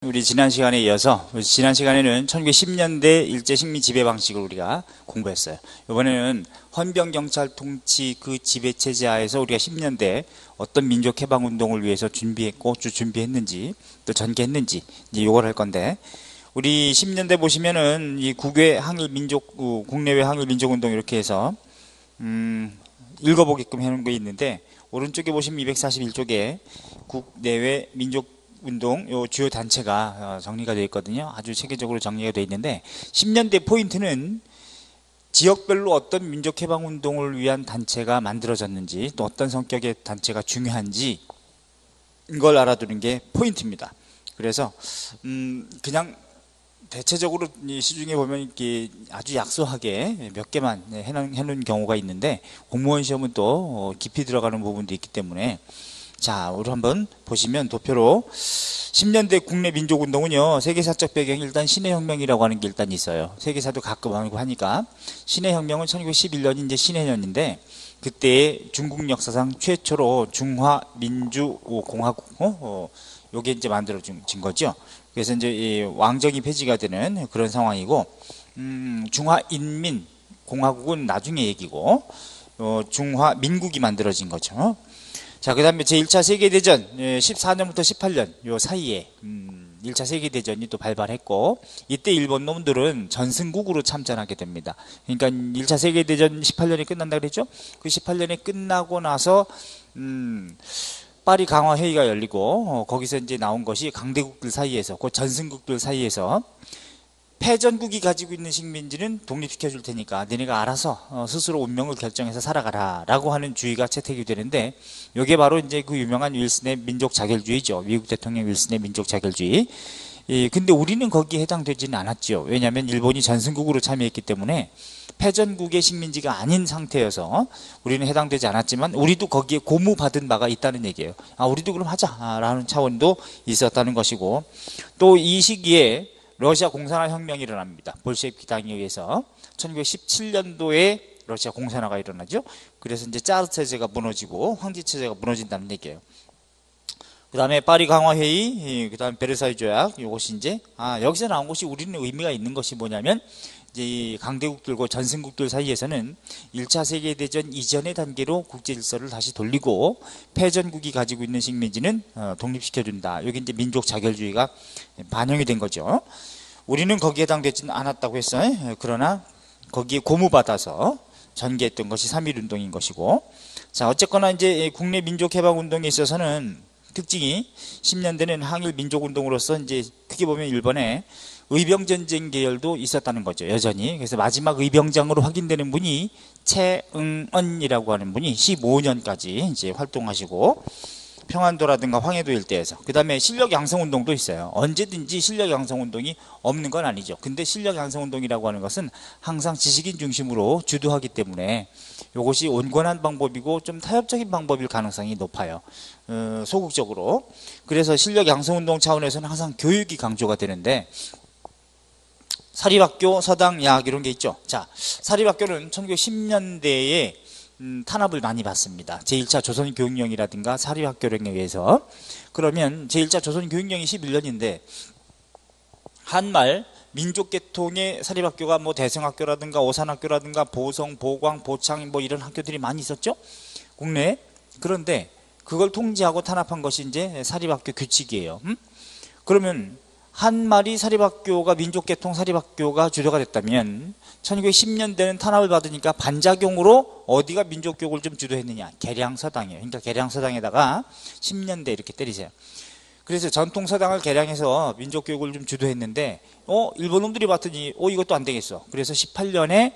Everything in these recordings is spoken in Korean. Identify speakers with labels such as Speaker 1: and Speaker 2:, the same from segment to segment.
Speaker 1: 우리 지난 시간에 이어서 지난 시간에는 1910년대 일제 식민 지배 방식을 우리가 공부했어요. 이번에는 헌병경찰 통치 그 지배 체제 하에서 우리가 10년대 어떤 민족 해방 운동을 위해서 준비했고 준비했는지 또 전개했는지 이제 이걸 할 건데, 우리 10년대 보시면은 이 국외 항일 민족 국내외 항일 민족 운동 이렇게 해서 읽어보게끔 해놓은 게 있는데, 오른쪽에 보시면 241쪽에 국내외 민족 운동 요 주요 단체가 정리가 되어 있거든요. 아주 체계적으로 정리가 되어 있는데, 10년대 포인트는 지역별로 어떤 민족해방 운동을 위한 단체가 만들어졌는지, 또 어떤 성격의 단체가 중요한지 이걸 알아두는 게 포인트입니다. 그래서 그냥 대체적으로 시중에 보면 이렇게 아주 약소하게 몇 개만 해놓은 경우가 있는데, 공무원 시험은 또 깊이 들어가는 부분도 있기 때문에, 자, 우리 한번 보시면 도표로 10년대 국내 민족운동은요, 세계사적 배경이 일단 신해혁명이라고 하는 게 일단 있어요. 세계사도 가끔 하고 하니까. 신해혁명은 1911년이 이제 신해년인데, 그때 중국 역사상 최초로 중화민주공화국, 요게 이제 만들어진 거죠. 그래서 이제 이 왕정이 폐지가 되는 그런 상황이고, 중화인민공화국은 나중에 얘기고, 중화민국이 만들어진 거죠. 자, 그 다음에 제1차 세계대전 14년부터 18년 요 사이에 1차 세계대전이 또 발발했고, 이때 일본 놈들은 전승국으로 참전하게 됩니다. 그러니까 1차 세계대전 18년이 끝난다 그랬죠? 그 18년이 끝나고 나서 파리 강화 회의가 열리고, 거기서 이제 나온 것이 강대국들 사이에서, 그 전승국들 사이에서 패전국이 가지고 있는 식민지는 독립시켜 줄 테니까 너네가 알아서 스스로 운명을 결정해서 살아가라 라고 하는 주의가 채택이 되는데, 이게 바로 이제 그 유명한 윌슨의 민족 자결주의죠. 미국 대통령 윌슨의 민족 자결주의. 근데 우리는 거기에 해당되지는 않았죠. 왜냐하면 일본이 전승국으로 참여했기 때문에 패전국의 식민지가 아닌 상태여서 우리는 해당되지 않았지만, 우리도 거기에 고무받은 바가 있다는 얘기예요. 아, 우리도 그럼 하자라는 차원도 있었다는 것이고, 또 이 시기에 러시아 공산화 혁명이 일어납니다. 볼셰비키 당에 의해서 1917년도에 러시아 공산화가 일어나죠. 그래서 이제 짜르 체제가 무너지고 황제 체제가 무너진다는 얘기예요. 그 다음에 파리 강화 회의, 그 다음에 베르사유 조약, 이것이 이제 여기서 나온 것이 우리는 의미가 있는 것이 뭐냐면, 이제 이 강대국들과 전승국들 사이에서는 1차 세계대전 이전의 단계로 국제 질서를 다시 돌리고, 패전국이 가지고 있는 식민지는 독립시켜준다. 여기 이제 민족 자결주의가 반영이 된 거죠. 우리는 거기에 해당되지는 않았다고 했어요. 그러나 거기에 고무받아서 전개했던 것이 3.1운동인 것이고, 자, 어쨌거나 이제 국내 민족해방운동에 있어서는 특징이 10년대는 항일 민족운동으로서 이제 크게 보면 일본에 의병전쟁 계열도 있었다는 거죠, 여전히. 그래서 마지막 의병장으로 확인되는 분이 최응언이라고 하는 분이 15년까지 이제 활동하시고, 평안도라든가 황해도 일대에서. 그 다음에 실력 양성 운동도 있어요. 언제든지 실력 양성 운동이 없는 건 아니죠. 근데 실력 양성 운동이라고 하는 것은 항상 지식인 중심으로 주도하기 때문에 이것이 온건한 방법이고 좀 타협적인 방법일 가능성이 높아요. 소극적으로. 그래서 실력 양성 운동 차원에서는 항상 교육이 강조가 되는데, 사립학교, 서당, 약 이런 게 있죠. 자, 사립학교는 1910년대에 탄압을 많이 받습니다. 제1차 조선교육령이라든가 사립학교령에 의해서. 그러면 제1차 조선교육령이 11년인데 한말 민족계통의 사립학교가 뭐 대성학교라든가 오산학교라든가 보성, 보광, 보창 뭐 이런 학교들이 많이 있었죠, 국내에. 그런데 그걸 통제하고 탄압한 것이 이제 사립학교 규칙이에요. 그러면 한말이 사립학교가 민족계통 사립학교가 주도가 됐다면 1910년대는 탄압을 받으니까 반작용으로 어디가 민족교육을 좀 주도했느냐, 계량서당이에요. 그러니까 계량서당에다가 10년대 이렇게 때리세요. 그래서 전통서당을 개량해서 민족교육을 좀 주도했는데 일본 놈들이 봤더니 이것도 안 되겠어. 그래서 18년에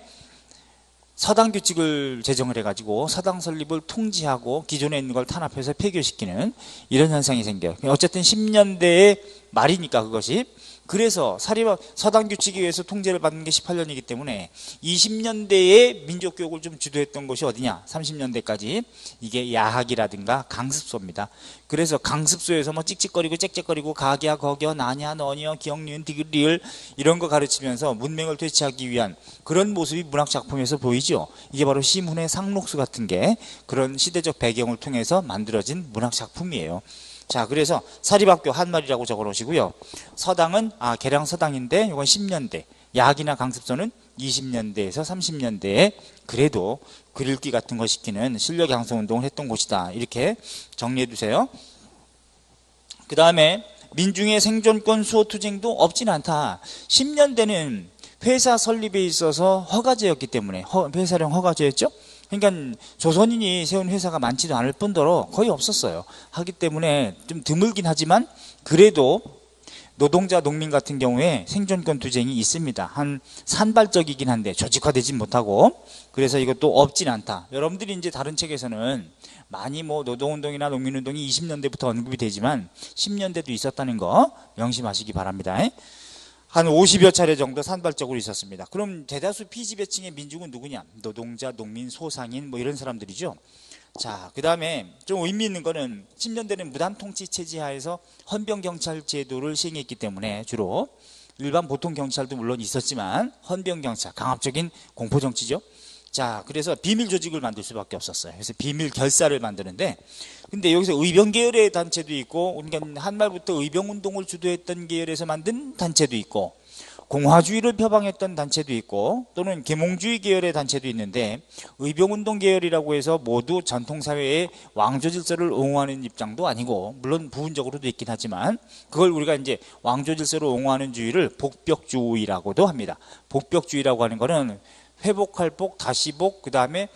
Speaker 1: 서당 규칙을 제정을 해가지고 서당 설립을 통제하고 기존에 있는 걸 탄압해서 폐교시키는 이런 현상이 생겨요. 어쨌든 10년대의 말이니까 그것이. 그래서 서당 규칙에 의해서 통제를 받는 게 18년이기 때문에 20년대에 민족교육을 좀 주도했던 것이 어디냐, 30년대까지 이게 야학이라든가 강습소입니다. 그래서 강습소에서 뭐 찍찍거리고 짹짹거리고 가기야 거기야 나냐 너냐 기억니은 디귿리을 이런 거 가르치면서 문맹을 퇴치하기 위한 그런 모습이 문학작품에서 보이죠. 이게 바로 시문의 상록수 같은 게 그런 시대적 배경을 통해서 만들어진 문학작품이에요. 자, 그래서 사립학교 한말이라고 적어 놓으시고요. 서당은 계량 서당인데 이건 10년대, 야학이나 강습소는 20년대에서 30년대에 그래도 글읽기 같은 거 시키는 실력 양성 운동을 했던 곳이다. 이렇게 정리해 두세요. 그 다음에 민중의 생존권 수호투쟁도 없진 않다. 10년대는 회사 설립에 있어서 허가제였기 때문에 회사령 허가제였죠. 그러니까 조선인이 세운 회사가 많지도 않을 뿐더러 거의 없었어요. 하기 때문에 좀 드물긴 하지만 그래도 노동자 농민 같은 경우에 생존권 투쟁이 있습니다. 한 산발적이긴 한데 조직화되진 못하고, 그래서 이것도 없진 않다. 여러분들이 이제 다른 책에서는 많이 뭐 노동운동이나 농민운동이 20년대부터 언급이 되지만 10년대도 있었다는 거 명심하시기 바랍니다. 한 50여 차례 정도 산발적으로 있었습니다. 그럼 대다수 피지배층의 민중은 누구냐? 노동자, 농민, 소상인 뭐 이런 사람들이죠. 자, 그 다음에 좀 의미 있는 거는 10년대는 무단통치 체제 하에서 헌병경찰 제도를 시행했기 때문에 주로 일반 보통 경찰도 물론 있었지만 헌병경찰, 강압적인 공포정치죠. 자, 그래서 비밀 조직을 만들 수밖에 없었어요. 그래서 비밀 결사를 만드는데, 근데 여기서 의병 계열의 단체도 있고, 그러니까 한말부터 의병 운동을 주도했던 계열에서 만든 단체도 있고, 공화주의를 표방했던 단체도 있고, 또는 계몽주의 계열의 단체도 있는데, 의병 운동 계열이라고 해서 모두 전통 사회의 왕조 질서를 옹호하는 입장도 아니고, 물론 부분적으로도 있긴 하지만, 그걸 우리가 이제 왕조 질서를 옹호하는 주의를 복벽주의라고도 합니다. 복벽주의라고 하는 거는 회복할 복, 다시 복, 그 다음에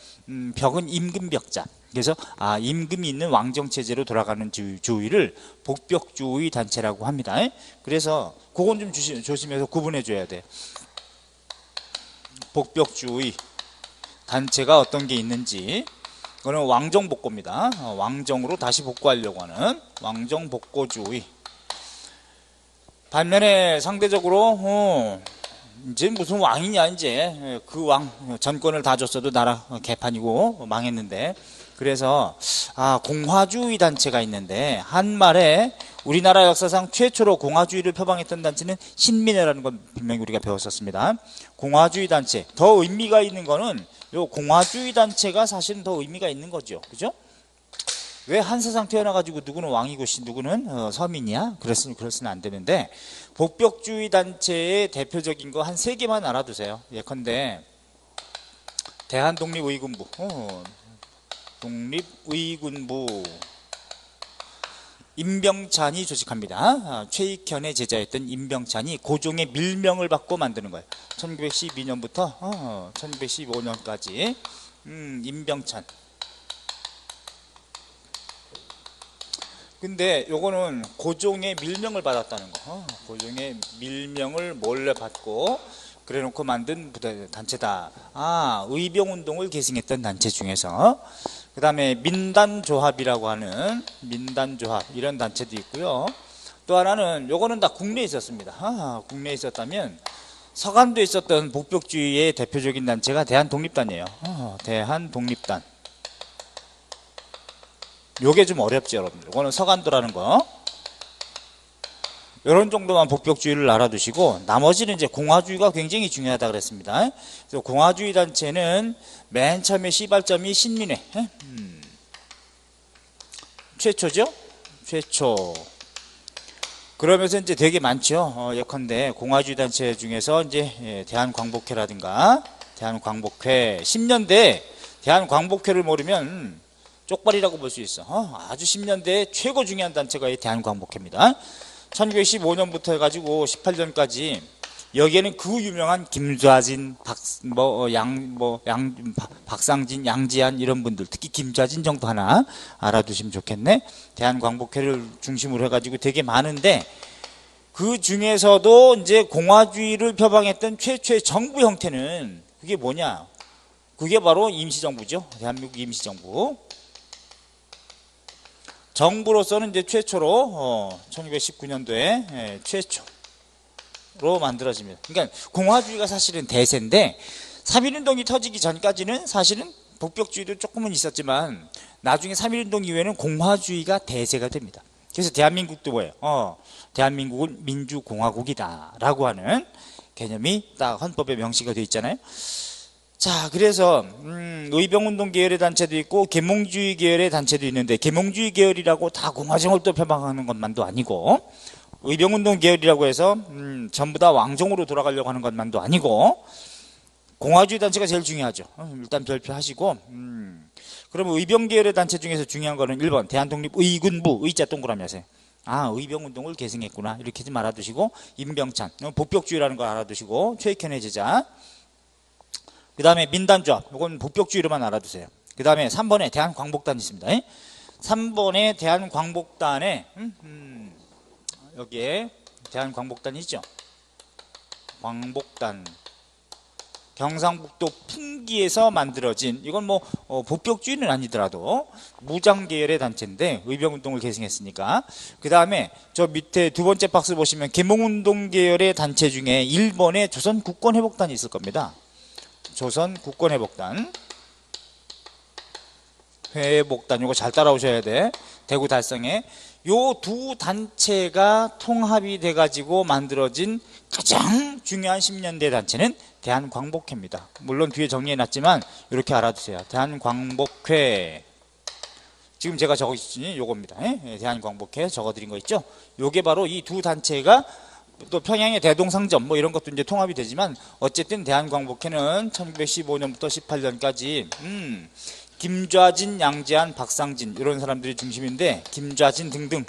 Speaker 1: 벽은 임금벽자. 그래서 임금이 있는 왕정체제로 돌아가는 주의를 복벽주의 단체라고 합니다. 그래서 그건 좀 조심해서 구분해 줘야 돼. 복벽주의 단체가 어떤 게 있는지. 그거는 왕정복고입니다. 왕정으로 다시 복고하려고 하는 왕정복고주의. 반면에 상대적으로 이제 무슨 왕이냐, 이제 그 왕 전권을 다 줬어도 나라 개판이고 망했는데, 그래서 공화주의 단체가 있는데, 한말에 우리나라 역사상 최초로 공화주의를 표방했던 단체는 신민회라는 건 분명히 우리가 배웠었습니다. 공화주의 단체, 더 의미가 있는 거는 요 공화주의 단체가 사실은 더 의미가 있는 거죠. 그죠? 왜 한 세상 태어나가지고 누구는 왕이고 누구는 서민이야? 그랬으면 안 되는데, 복벽주의 단체의 대표적인 거 한 3개만 알아두세요. 예컨대 대한독립의군부, 독립의군부 임병찬이 조직합니다. 최익현의 제자였던 임병찬이 고종의 밀명을 받고 만드는 거예요. 1912년부터 1915년까지 임병찬. 근데 요거는 고종의 밀명을 받았다는 거. 고종의 밀명을 몰래 받고 그래 놓고 만든 단체다. 의병운동을 계승했던 단체 중에서. 그 다음에 민단조합이라고 하는 민단조합, 이런 단체도 있고요. 또 하나는 요거는 다 국내에 있었습니다. 국내에 있었다면 서간도에 있었던 복벽주의의 대표적인 단체가 대한독립단이에요. 대한독립단. 요게 좀 어렵죠, 여러분들. 이거는 서간도라는 거. 이런 정도만 복벽주의를 알아두시고, 나머지는 이제 공화주의가 굉장히 중요하다 그랬습니다. 그래서 공화주의 단체는 맨 처음에 시발점이 신민회. 최초죠? 최초. 그러면서 이제 되게 많죠. 예컨대 공화주의 단체 중에서 이제 대한광복회라든가, 대한광복회. 10년대 대한광복회를 모르면 쪽발이라고 볼 수 있어. 아주 10년대 최고 중요한 단체가 이 대한광복회입니다. 1915년부터 해가지고 18년까지 여기에는 그 유명한 김좌진, 박상진, 양지한 이런 분들, 특히 김좌진 정도 하나 알아두시면 좋겠네. 대한광복회를 중심으로 해가지고 되게 많은데, 그 중에서도 이제 공화주의를 표방했던 최초의 정부 형태는 그게 뭐냐? 그게 바로 임시정부죠. 대한민국 임시정부. 정부로서는 이제 최초로 1919년도에 최초로 만들어집니다. 그러니까 공화주의가 사실은 대세인데, 3.1운동이 터지기 전까지는 사실은 복벽주의도 조금은 있었지만 나중에 3.1운동 이후에는 공화주의가 대세가 됩니다. 그래서 대한민국도 뭐예요? 대한민국은 민주공화국이다 라고 하는 개념이 딱 헌법에 명시가 되어 있잖아요. 자, 그래서 의병운동 계열의 단체도 있고 계몽주의 계열의 단체도 있는데, 계몽주의 계열이라고 다 공화정을 또 표방하는 것만도 아니고, 의병운동 계열이라고 해서 전부 다 왕정으로 돌아가려고 하는 것만도 아니고, 공화주의 단체가 제일 중요하죠. 일단 별표하시고, 그러면 의병 계열의 단체 중에서 중요한 거는 1번 대한독립의군부, 의자 동그라미 하세요. 아, 의병운동을 계승했구나 이렇게 좀 알아두시고, 임병찬 복벽주의라는 걸 알아두시고, 최익현의 제자, 그 다음에 민단조합, 이건 복벽주의로만 알아두세요. 그 다음에 3번에 대한광복단이 있습니다. 3번에 대한광복단에 여기에 대한광복단이 있죠. 광복단, 경상북도 풍기에서 만들어진, 이건 뭐 복벽주의는 아니더라도 무장 계열의 단체인데 의병운동을 계승했으니까. 그 다음에 저 밑에 두 번째 박스 보시면 계몽운동 계열의 단체 중에 1번에 조선국권회복단이 있을 겁니다. 조선국권회복단, 회복단, 이거 잘 따라오셔야 돼. 대구 달성에 요 두 단체가 통합이 돼 가지고 만들어진 가장 중요한 10년대 단체는 대한광복회입니다. 물론 뒤에 정리해 놨지만 이렇게 알아두세요. 대한광복회, 지금 제가 적어주신 요겁니다. 대한광복회 적어드린 거 있죠. 요게 바로 이 두 단체가, 또 평양의 대동상점 뭐 이런 것도 이제 통합이 되지만, 어쨌든 대한광복회는 1915년부터 18년까지 김좌진, 양재한, 박상진 이런 사람들이 중심인데, 김좌진 등등,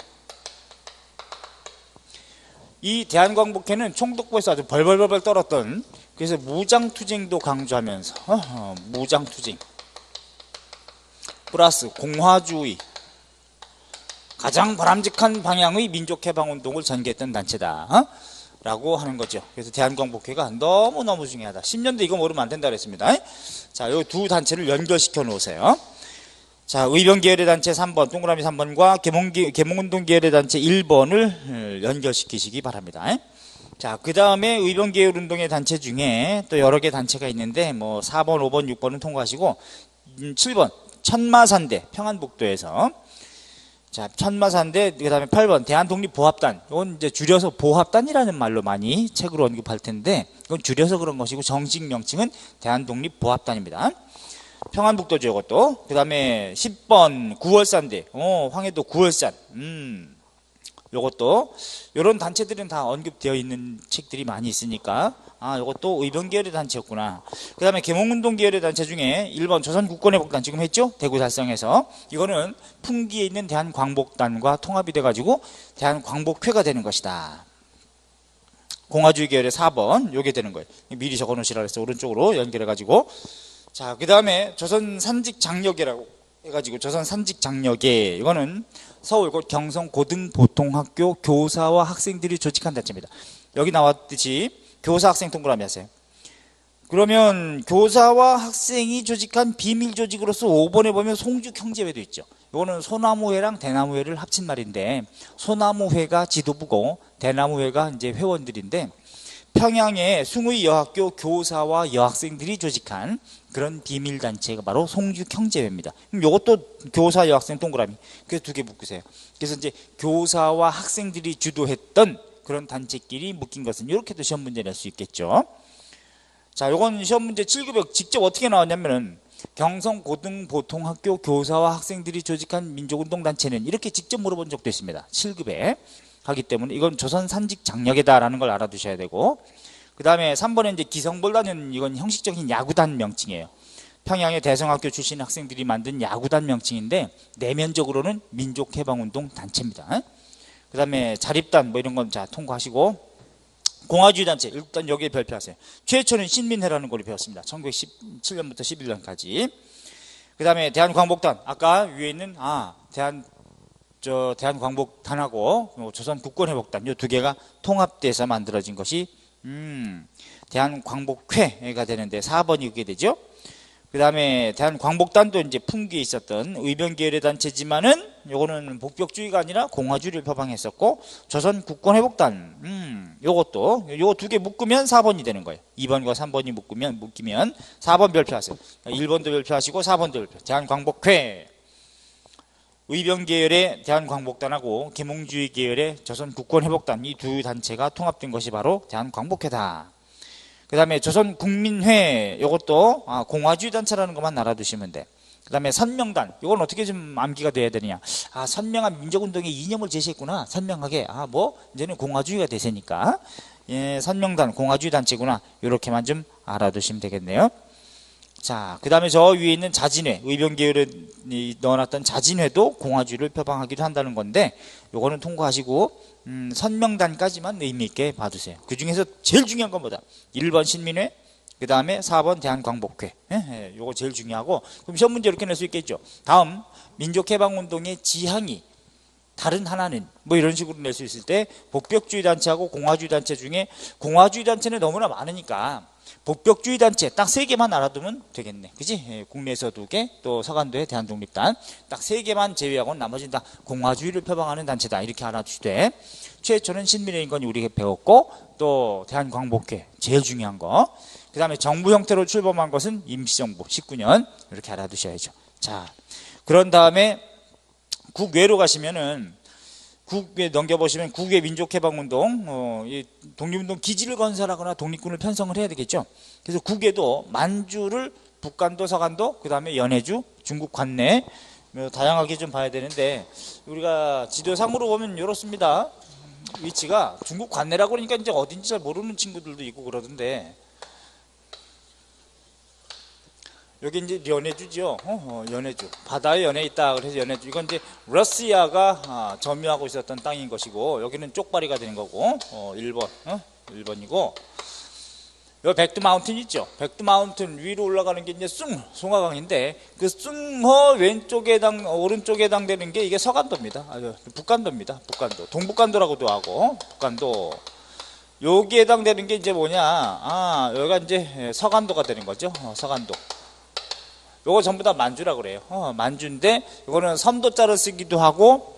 Speaker 1: 이 대한광복회는 총독부에서 아주 벌벌벌 떨었던, 그래서 무장투쟁도 강조하면서 무장투쟁 플러스 공화주의, 가장 바람직한 방향의 민족해방운동을 전개했던 단체다 라고 하는 거죠. 그래서 대한광복회가 너무너무 중요하다. 10년대 이거 모르면 안 된다 그랬습니다. 자, 이 두 단체를 연결시켜 놓으세요. 자, 의병 계열의 단체 3번, 동그라미 3번과 계몽운동 계열의 단체 1번을 연결시키시기 바랍니다. 자, 그 다음에 의병 계열 운동의 단체 중에 또 여러 개 단체가 있는데, 뭐 4번, 5번, 6번은 통과하시고, 7번 천마산대, 평안북도에서. 자, 천마산대, 그 다음에 8번 대한독립보합단, 이건 이제 줄여서 보합단이라는 말로 많이 책으로 언급할 텐데, 이건 줄여서 그런 것이고 정식 명칭은 대한독립보합단입니다. 평안북도죠, 이것도. 그 다음에 10번 구월산대, 황해도 구월산, 요것도, 요런 단체들은 다 언급되어 있는 책들이 많이 있으니까, 아, 요것도 의병 계열의 단체였구나. 그 다음에 계몽운동 계열의 단체 중에 1번 조선국권회복단, 지금 했죠? 대구 달성에서. 이거는 풍기에 있는 대한광복단과 통합이 돼가지고 대한광복회가 되는 것이다. 공화주의 계열의 4번, 요게 되는 거예요. 미리 적어 놓으시라 그랬어요. 오른쪽으로 연결해가지고. 자, 그 다음에 조선산직장려계라고 해가지고, 조선산직장려계, 이거는 서울 곧 경성 고등보통학교 교사와 학생들이 조직한 단체입니다. 여기 나왔듯이 교사 학생 동그라미 하세요. 그러면 교사와 학생이 조직한 비밀 조직으로서 5번에 보면 송죽형제회도 있죠. 이거는 소나무회랑 대나무회를 합친 말인데, 소나무회가 지도부고 대나무회가 이제 회원들인데, 평양의 숭의 여학교 교사와 여학생들이 조직한 그런 비밀단체가 바로 송죽형제회입니다. 그럼 이것도 교사 여학생 동그라미, 그래서 두 개 묶으세요. 그래서 이제 교사와 학생들이 주도했던 그런 단체끼리 묶인 것은 이렇게도 시험 문제 낼 수 있겠죠. 자, 요건 시험 문제 7급에 직접 어떻게 나왔냐면은, 경성고등보통학교 교사와 학생들이 조직한 민족운동단체는, 이렇게 직접 물어본 적도 있습니다. 7급에 하기 때문에 이건 조선산직장려계다라는 걸 알아두셔야 되고, 그 다음에 3번에 이제 기성벌단은, 이건 형식적인 야구단 명칭이에요. 평양의 대성학교 출신 학생들이 만든 야구단 명칭인데, 내면적으로는 민족해방운동 단체입니다. 그 다음에 자립단 뭐 이런 건 자 통과하시고, 공화주의 단체 일단 여기에 별표하세요. 최초는 신민회라는 걸 배웠습니다. 1917년부터 11년까지. 그 다음에 대한광복단, 아까 위에 있는 대한광복단하고 조선국권회복단, 이 두 개가 통합돼서 만들어진 것이 대한광복회가 되는데 4번이 그게 되죠. 그 다음에 대한광복단도 이제 풍기에 있었던 의병 계열의 단체지만은, 요거는 복벽주의가 아니라 공화주의를 표방했었고, 조선국권회복단, 요것도 요 두 개 묶으면 4번이 되는 거예요. 2번과 3번이 묶이면 4번 별표하세요. 1번도 별표하시고 4번도 별표. 대한광복회, 의병 계열의 대한광복단하고 계몽주의 계열의 조선국권회복단, 이 두 단체가 통합된 것이 바로 대한광복회다. 그 그 다음에 조선국민회, 요것도 공화주의 단체라는 것만 알아두시면 돼. 그 다음에 선명단, 이건 어떻게 좀 암기가 돼야 되느냐. 선명한 민족운동의 이념을 제시했구나. 선명하게. 뭐 이제는 공화주의가 대세니까. 예, 선명단 공화주의 단체구나. 이렇게만 좀 알아두시면 되겠네요. 자, 그 다음에 저 위에 있는 자진회, 의병계열이 넣어놨던 자진회도 공화주의를 표방하기도 한다는 건데, 요거는 통과하시고 선명단까지만 의미있게 봐두세요. 그 중에서 제일 중요한 건 뭐다? 1번 신민회, 그 다음에 4번 대한광복회. 요거 제일 중요하고, 그럼 시험 문제 이렇게 낼 수 있겠죠. 다음 민족해방운동의 지향이 다른 하나는 뭐 이런 식으로 낼 수 있을 때, 복벽주의 단체하고 공화주의 단체 중에 공화주의 단체는 너무나 많으니까 복벽주의 단체 딱 3개만 알아두면 되겠네. 그지? 국내에서 2개, 또 서간도의 대한독립단 딱 3개만 제외하고는 나머지는 다 공화주의를 표방하는 단체다. 이렇게 알아두시되, 최초는 신민회인 건 우리가 배웠고, 또 대한광복회 제일 중요한 거, 그 다음에 정부 형태로 출범한 것은 임시정부 19년 이렇게 알아두셔야죠. 자, 그런 다음에 국외로 가시면은, 국외 넘겨보시면 국외 민족해방운동, 이 독립운동 기지를 건설하거나 독립군을 편성을 해야 되겠죠. 그래서 국외도 만주를 북간도, 서간도, 그 다음에 연해주, 중국 관내 다양하게 좀 봐야 되는데, 우리가 지도상으로 보면 이렇습니다. 위치가 중국 관내라고 그러니까 이제 어딘지 잘 모르는 친구들도 있고 그러던데, 여기 이제 연해주죠. 연해주. 바다에 연해 있다. 그래서 연해주. 이건 이제 러시아가 점유하고 있었던 땅인 것이고, 여기는 쪽발이가 되는 거고, 1번. 1번이고, 여기 백두 마운틴 있죠. 백두 마운틴 위로 올라가는 게 이제 송화강인데, 그 숭허 왼쪽에 오른쪽에 해당되는 게 이게 서간도입니다. 북간도입니다. 북간도. 동북간도라고도 하고, 북간도. 여기에 해당되는 게 이제 뭐냐. 여기가 이제 서간도가 되는 거죠. 서간도. 요거 전부 다 만주라 그래요. 만주인데, 요거는 섬도자를 쓰기도 하고,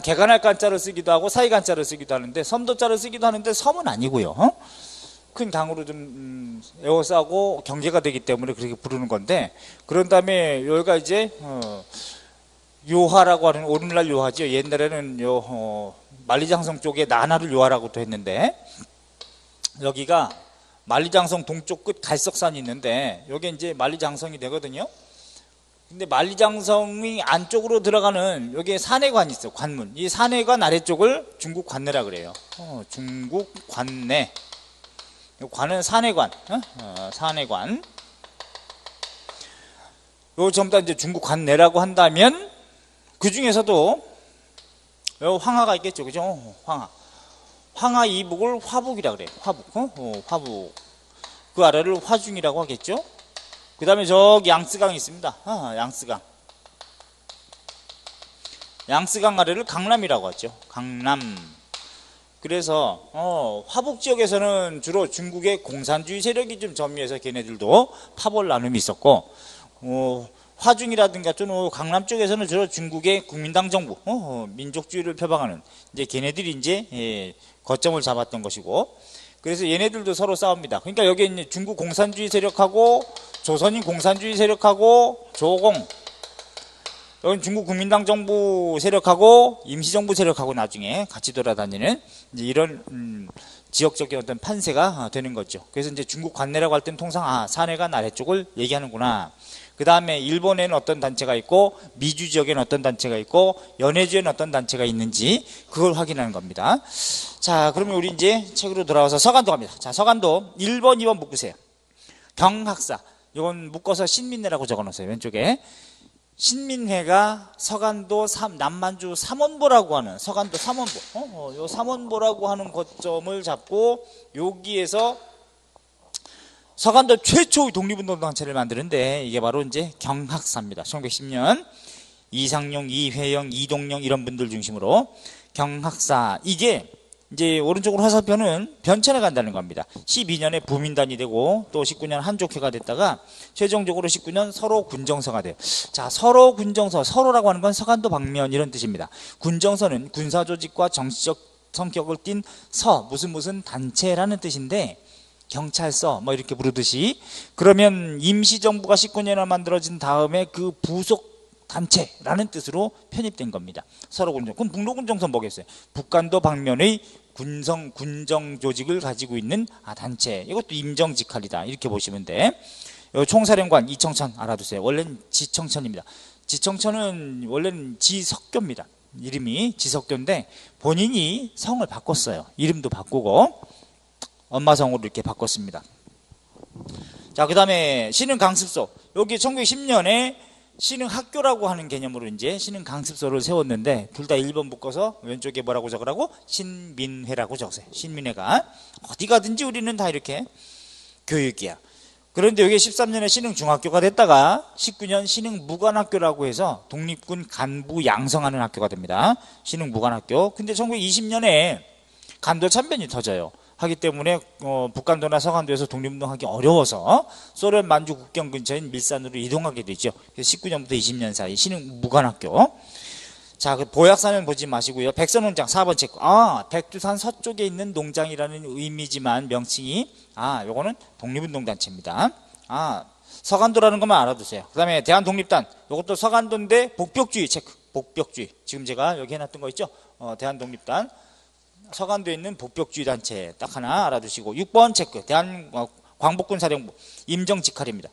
Speaker 1: 개간할 간자를 쓰기도 하고, 사이간자를 쓰기도 하는데, 섬도자를 쓰기도 하는데, 섬은 아니고요. 큰 강으로 좀 에워싸고 경계가 되기 때문에 그렇게 부르는 건데, 그런 다음에 여기가 이제 요하라고 하는, 오늘날 요하죠. 옛날에는 만리장성 쪽에 나나를 요하라고도 했는데, 여기가 만리장성 동쪽 끝 갈석산이 있는데, 여기 이제 만리장성이 되거든요. 근데 만리장성이 안쪽으로 들어가는 여기에 산해관이 있어요. 관문. 이 산해관 아래쪽을 중국 관내라 그래요. 중국 관내. 관은 산해관. 산해관. 요 전부 다 이제 중국 관내라고 한다면, 그 중에서도 요 황하가 있겠죠. 그죠? 황하. 황하 이북을 화북이라 그래요. 화북. 화북. 그 아래를 화중이라고 하겠죠. 그 다음에 저기 양스강이 있습니다. 양스강. 양스강 아래를 강남이라고 하죠. 강남. 그래서 화북 지역에서는 주로 중국의 공산주의 세력이 좀 점유해서 걔네들도 파벌 나눔이 있었고, 화중이라든가 좀 강남 쪽에서는 주로 중국의 국민당 정부, 민족주의를 표방하는 이제 걔네들이 이제 거점을 잡았던 것이고, 그래서 얘네들도 서로 싸웁니다. 그러니까 여기 이제 중국 공산주의 세력하고 조선인 공산주의 세력하고 조공, 여기 중국 국민당 정부 세력하고 임시정부 세력하고 나중에 같이 돌아다니는 이제 이런 지역적인 어떤 판세가 되는 거죠. 그래서 이제 중국 관내라고 할 때는 통상 산해관 아래쪽을 얘기하는구나. 그 다음에 일본에는 어떤 단체가 있고, 미주 지역에는 어떤 단체가 있고, 연해주에는 어떤 단체가 있는지 그걸 확인하는 겁니다. 자, 그러면 우리 이제 책으로 돌아와서 서간도 갑니다. 자, 서간도 1번, 2번 묶으세요. 경학사. 이건 묶어서 신민회라고 적어놓으세요. 왼쪽에. 신민회가 서간도 남만주 삼원보라고 하는, 서간도 삼원보. 요 삼원보라고 하는 거점을 잡고, 여기에서 서간도 최초의 독립운동단체를 만드는데, 이게 바로 이제 경학사입니다. 1910년 이상용, 이회영, 이동영 이런 분들 중심으로 경학사. 이게 이제 오른쪽으로 화살표는 변천에 간다는 겁니다. 12년에 부민단이 되고, 또 19년 한족회가 됐다가 최종적으로 19년 서로 군정서가 돼요. 자, 서로 군정서. 서로라고 하는 건 서간도 방면 이런 뜻입니다. 군정서는 군사조직과 정치적 성격을 띤 무슨 단체라는 뜻인데, 경찰서 뭐 이렇게 부르듯이, 그러면 임시정부가 19년에 만들어진 다음에 그 부속 단체라는 뜻으로 편입된 겁니다. 서로 군정. 그럼 북로군정선 뭐겠어요? 북간도 방면의 군정 조직을 가지고 있는 단체. 이것도 임정직할이다. 이렇게 보시면 돼. 요 총사령관 이청천 알아두세요. 원래는 지청천입니다. 지청천은 원래는 지석교입니다. 이름이 지석교인데 본인이 성을 바꿨어요. 이름도 바꾸고 엄마 성으로 이렇게 바꿨습니다. 자, 그 다음에 신흥강습소. 여기 1910년에 신흥학교라고 하는 개념으로 이제 신흥강습소를 세웠는데 둘 다 1번 묶어서 왼쪽에 뭐라고 적으라고? 신민회라고 적으세요. 신민회가. 어디 가든지 우리는 다 이렇게 교육이야. 그런데 여기 13년에 신흥중학교가 됐다가 19년 신흥무관학교라고 해서 독립군 간부 양성하는 학교가 됩니다. 신흥무관학교. 근데 1920년에 간도 참변이 터져요. 하기 때문에 북간도나 서간도에서 독립운동하기 어려워서 소련 만주 국경 근처인 밀산으로 이동하게 되죠. 그래서 19년부터 20년 사이 신흥무관학교. 자, 그 보약사는 보지 마시고요. 백선농장 4번 체크. 백두산 서쪽에 있는 농장이라는 의미지만 명칭이 요거는 독립운동단체입니다. 서간도라는 것만 알아두세요. 그 다음에 대한독립단. 요것도 서간도인데 복벽주의 체크. 복벽주의. 지금 제가 여기 해놨던 거 있죠? 대한독립단. 서간도에 있는 복벽주의 단체 딱 하나 알아두시고 6번 체크. 광복군사령부 임정직할입니다.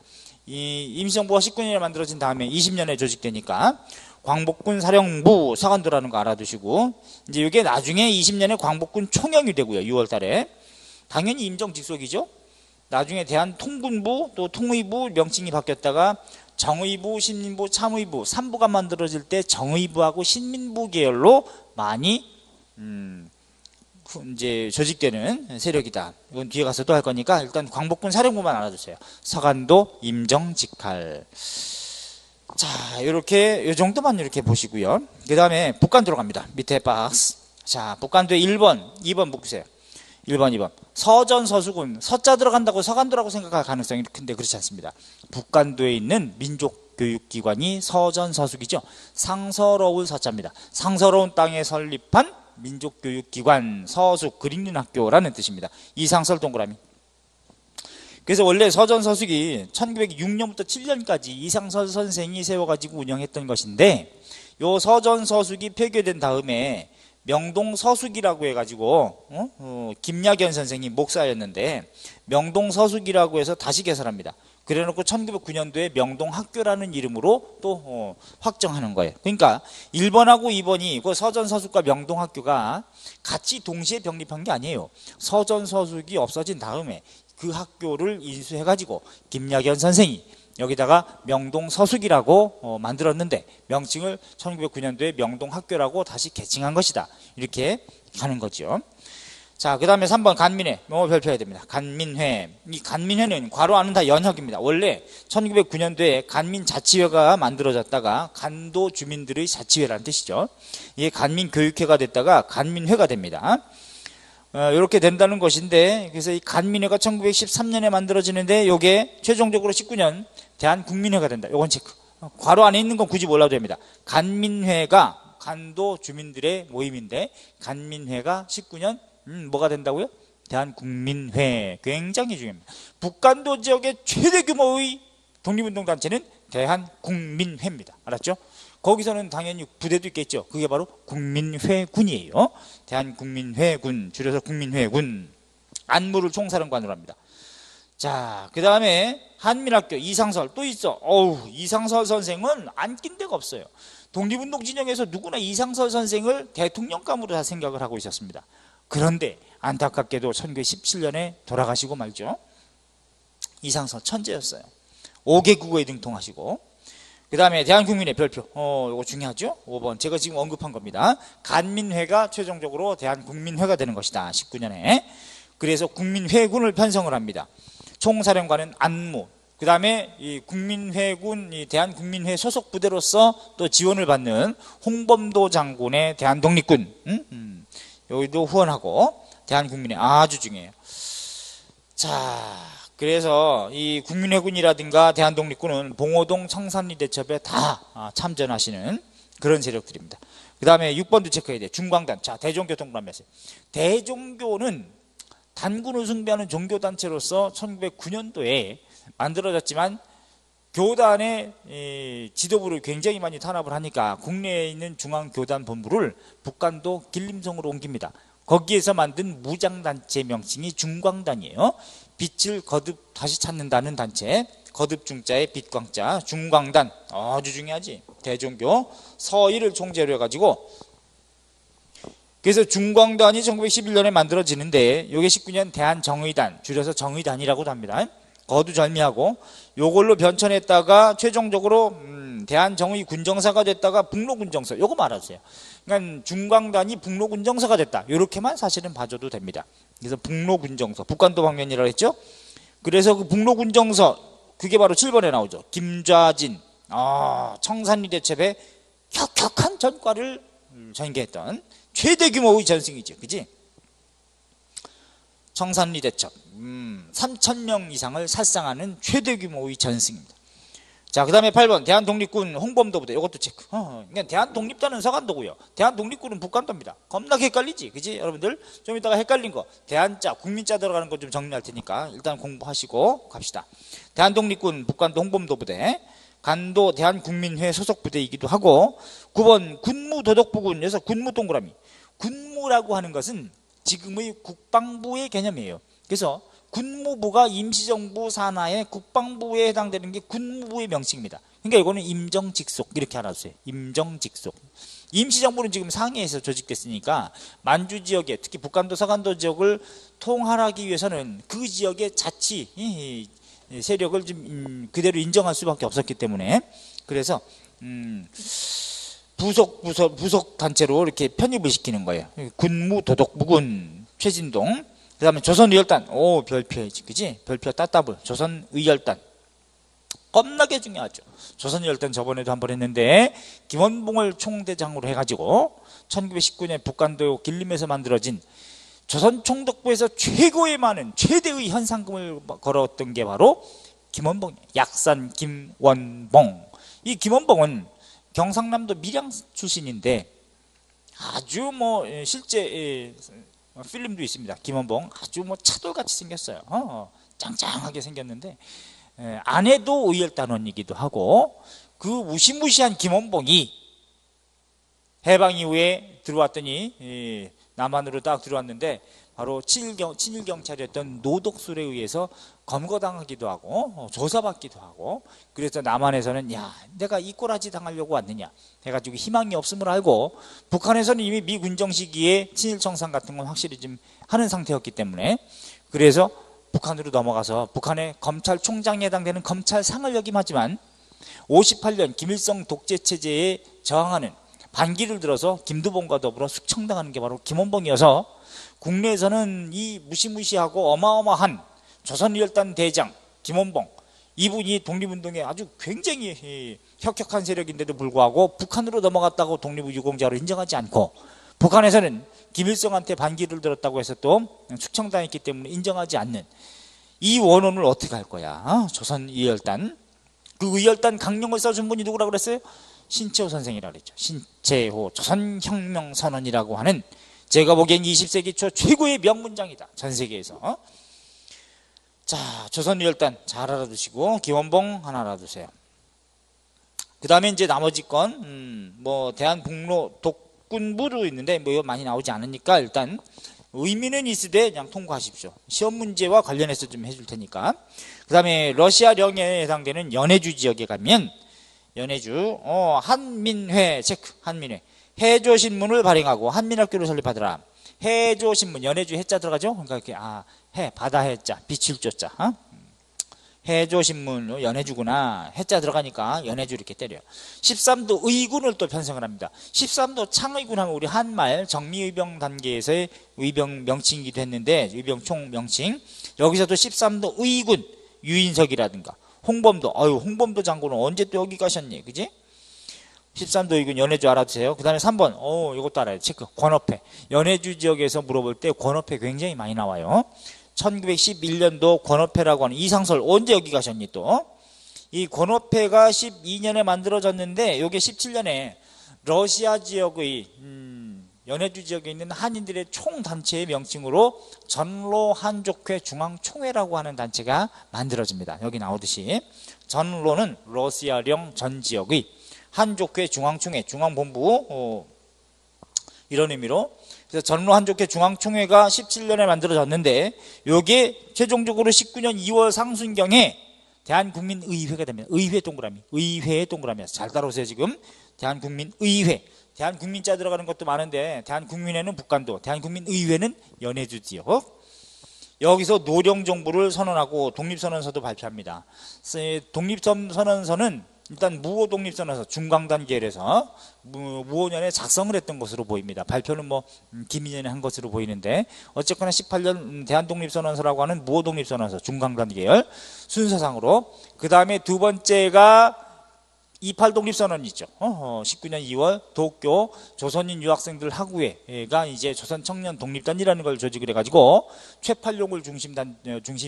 Speaker 1: 이 임시정부가 19년에 만들어진 다음에 20년에 조직되니까 광복군사령부 서간도라는 거 알아두시고 이제 이게 나중에 20년에 광복군 총영이 되고요. 6월 달에 당연히 임정직속이죠. 나중에 대한통군부 또 통의부 명칭이 바뀌었다가 정의부, 신민부, 참의부 3부가 만들어질 때 정의부하고 신민부 계열로 많이 이제 조직되는 세력이다. 이건 뒤에 가서도 할 거니까 일단 광복군 사령부만 알아두세요. 서간도 임정직할. 자, 이렇게 이 정도만 이렇게 보시고요. 그 다음에 북간도로 갑니다. 밑에 박스. 자, 북간도에 1번, 2번 묶으세요. 1번, 2번. 서전서수군. 서자 들어간다고 서간도라고 생각할 가능성이 큰데 그렇지 않습니다. 북간도에 있는 민족교육기관이 서전서숙이죠. 상서로운 서자입니다. 상서로운 땅에 설립한 민족교육기관 서숙 그릭린학교라는 뜻입니다. 이상설 동그라미. 그래서 원래 서전서숙이 1906년부터 7년까지 이상설 선생이 세워가지고 운영했던 것인데 요 서전서숙이 폐교된 다음에 명동서숙이라고 해가지고 김야견 선생이 목사였는데 명동서숙이라고 해서 다시 개설합니다. 그래놓고 1909년도에 명동학교라는 이름으로 또 확정하는 거예요. 그러니까 1번하고 2번이 그 서전서숙과 명동학교가 같이 동시에 병립한 게 아니에요. 서전서숙이 없어진 다음에 그 학교를 인수해가지고 김야견 선생이 여기다가 명동서숙이라고 만들었는데 명칭을 1909년도에 명동학교라고 다시 개칭한 것이다. 이렇게 가는 거죠. 자, 그 다음에 3번 간민회. 별표해야 됩니다. 간민회. 이 간민회는 괄호 안은 다 연혁입니다. 원래 1909년도에 간민자치회가 만들어졌다가 간도 주민들의 자치회라는 뜻이죠. 이게 간민교육회가 됐다가 간민회가 됩니다. 이렇게 된다는 것인데 그래서 이 간민회가 1913년에 만들어지는데 이게 최종적으로 19년 대한국민회가 된다. 요건 체크. 괄호 안에 있는 건 굳이 몰라도 됩니다. 간민회가 간도 주민들의 모임인데 간민회가 19년 뭐가 된다고요? 대한국민회. 굉장히 중요합니다. 북간도 지역의 최대 규모의 독립운동단체는 대한국민회입니다. 알았죠? 거기서는 당연히 부대도 있겠죠. 그게 바로 국민회군이에요. 대한국민회군, 줄여서 국민회군. 안무를 총사령관으로 합니다. 자, 그 다음에 한민학교 이상설 또 있어. 이상설 선생은 안 낀 데가 없어요. 독립운동 진영에서 누구나 이상설 선생을 대통령감으로 다 생각을 하고 있었습니다. 그런데 안타깝게도 1917년에 돌아가시고 말죠. 이상설 천재였어요. 5개 국어에 등통하시고 그 다음에 대한국민회 별표. 이거 중요하죠. 5번 제가 지금 언급한 겁니다. 간민회가 최종적으로 대한국민회가 되는 것이다. 19년에. 그래서 국민회군을 편성을 합니다. 총사령관은 안무. 그 다음에 이 국민회군, 이 대한국민회 소속 부대로서 또 지원을 받는 홍범도 장군의 대한독립군. 여기도 후원하고 대한국민회 아주 중요해요. 자, 그래서 이 국민회군이라든가 대한독립군은 봉오동 청산리 대첩에 다 참전하시는 그런 세력들입니다. 그 다음에 6번도 체크해야 돼요. 중광단. 자, 대종교 동그라미에서. 대종교는 단군을 숭배하는 종교단체로서 1909년도에 만들어졌지만 교단의 지도부를 굉장히 많이 탄압을 하니까 국내에 있는 중앙교단 본부를 북간도 길림성으로 옮깁니다. 거기에서 만든 무장단체 명칭이 중광단이에요. 빛을 거듭 다시 찾는다는 단체. 거듭 중자에 빛광자, 중광단. 아주 중요하지. 대종교 서희를 총재로 해가지고, 그래서 중광단이 1911년에 만들어지는데 이게 19년 대한정의단, 줄여서 정의단이라고도 합니다. 거두절미하고 요걸로 변천했다가 최종적으로 대한정의군정사가 됐다가 북로군정서, 요거 말하세요. 그러니까 중광단이 북로군정서가 됐다, 요렇게만 사실은 봐줘도 됩니다. 그래서 북로군정서, 북한도 방면이라고 했죠. 그래서 그 북로군정서, 그게 바로 7번에 나오죠. 김좌진, 청산리 대첩에 혁혁한 전과를 전개했던 최대 규모의 전승이죠. 그지? 청산리 대첩, 3,000명 이상을 살상하는 최대 규모의 전승입니다. 자, 그 다음에 8번 대한독립군 홍범도 부대, 이것도 체크. 그러니까 대한독립단은 서간도고요, 대한독립군은 북간도입니다. 겁나게 헷갈리지, 그지? 여러분들 좀 이따가 헷갈린 거 대한자, 국민자 들어가는 거 좀 정리할 테니까 일단 공부하시고 갑시다. 대한독립군 북간도 홍범도 부대, 간도 대한국민회 소속 부대이기도 하고. 9번 군무도덕부군, 여기서 군무 동그라미. 군무라고 하는 것은 지금의 국방부의 개념이에요. 그래서 군무부가 임시정부 산하의 국방부에 해당되는 게 군무부의 명칭입니다. 그러니까 이거는 임정직속, 이렇게 알아주세요. 임정직속. 임시정부는 지금 상해에서 조직됐으니까 만주 지역에, 특히 북간도 서간도 지역을 통할하기 위해서는 그 지역의 자치 세력을 좀 그대로 인정할 수밖에 없었기 때문에, 그래서 부속 단체로 이렇게 편입을 시키는 거예요. 군무도덕부군 최진동. 그 다음에 조선의열단, 별표이지, 그지? 별표 따따블. 조선의열단, 겁나게 중요하죠. 조선의열단 저번에도 한번 했는데, 김원봉을 총대장으로 해가지고 1919년 북간도 길림에서 만들어진 조선총독부에서 최고의 많은 최대의 현상금을 걸었던 게 바로 김원봉이에요. 약산 김원봉. 이 김원봉은 경상남도 밀양 출신인데 아주 실제 필름도 있습니다. 김원봉 아주 차돌같이 생겼어요. 짱짱하게 생겼는데, 아내도 의열단원이기도 하고, 그 무시무시한 김원봉이 해방 이후에 들어왔더니 남한으로 딱 들어왔는데 바로 친일경찰이었던 노덕술에 의해서 검거당하기도 하고 조사받기도 하고, 그래서 남한에서는 야, 내가 이 꼬라지 당하려고 왔느냐 해가지고 희망이 없음을 알고, 북한에서는 이미 미군정 시기에 친일청산 같은 건 확실히 좀 하는 상태였기 때문에, 그래서 북한으로 넘어가서 북한의 검찰총장에 해당되는 검찰상을 역임하지만 58년 김일성 독재체제에 저항하는 반기를 들어서 김두봉과 더불어 숙청당하는 게 바로 김원봉이어서, 국내에서는 이 무시무시하고 어마어마한 조선의열단 대장 김원봉, 이분이 독립운동에 아주 굉장히 혁혁한 세력인데도 불구하고 북한으로 넘어갔다고 독립유공자로 인정하지 않고, 북한에서는 김일성한테 반기를 들었다고 해서 또 숙청당했기 때문에 인정하지 않는 이 원혼을 어떻게 할 거야? 조선의열단, 그 의열단 강령을 써준 분이 누구라고 그랬어요? 신채호 선생이라고 그랬죠. 신채호 조선혁명선언이라고 하는, 제가 보기엔 20세기 초 최고의 명문장이다, 전 세계에서. 자, 조선의열단 잘 알아두시고 김원봉 하나 알아두세요. 그 다음에 이제 나머지 건 대한북로 독군부로 있는데 이거 많이 나오지 않으니까 일단 의미는 있으되 그냥 통과하십시오. 시험 문제와 관련해서 좀 해줄 테니까. 그 다음에 러시아령에 해당되는 연해주 지역에 가면, 연해주 한민회 체크. 한민회 해조신문을 발행하고 한민학교를 설립하더라. 해조신문, 연해주 해자 들어가죠. 그러니까 이렇게 해, 바다 해자, 빛을 조자. 해조신문, 연해주구나. 해자 들어가니까 연해주 이렇게 때려요. 13도 의군을 또 편성을 합니다. 13도 창의군 하면 우리 한말 정미의병 단계에서의 의병 명칭이기도 했는데, 의병총 명칭. 여기서도 13도 의군, 유인석이라든가 홍범도, 홍범도 장군은 언제 또 여기 가셨니, 그지? 13도 의군 연해주 알아두세요. 그 다음에 3번, 이것도 알아요. 체크. 권업회. 연해주 지역에서 물어볼 때 권업회 굉장히 많이 나와요. 1911년도 권업회라고 하는 이상설, 언제 여기 가셨니 또? 이 권업회가 12년에 만들어졌는데, 요게 17년에 러시아 지역의 연해주 지역에 있는 한인들의 총단체의 명칭으로 전로 한족회 중앙총회라고 하는 단체가 만들어집니다. 여기 나오듯이 전로는 러시아령 전 지역의, 한족회 중앙총회 중앙본부 이런 의미로. 그래서 전로 한족회 중앙총회가 17년에 만들어졌는데 요게 최종적으로 19년 2월 상순경에 대한국민의회가 됩니다. 의회 동그라미, 의회의 동그라미였어요. 잘 따라오세요. 지금 대한국민의회, 대한국민자 들어가는 것도 많은데 대한국민회는 북한도, 대한국민의회는 연해주 지역. 여기서 노령정부를 선언하고 독립선언서도 발표합니다. 독립선언서는 일단 무호 독립선언서 중강단계에서 무호년에 작성을 했던 것으로 보입니다. 발표는 뭐 김인현이 한 것으로 보이는데 어쨌거나 18년 대한독립선언서라고 하는 무호 독립선언서 중강단계열 순서상으로. 그 다음에 두 번째가 28 독립선언이죠. 19년 2월 도쿄 조선인 유학생들 학우회가 이제 조선 청년 독립단이라는 걸 조직을 해가지고 최팔룡을 중심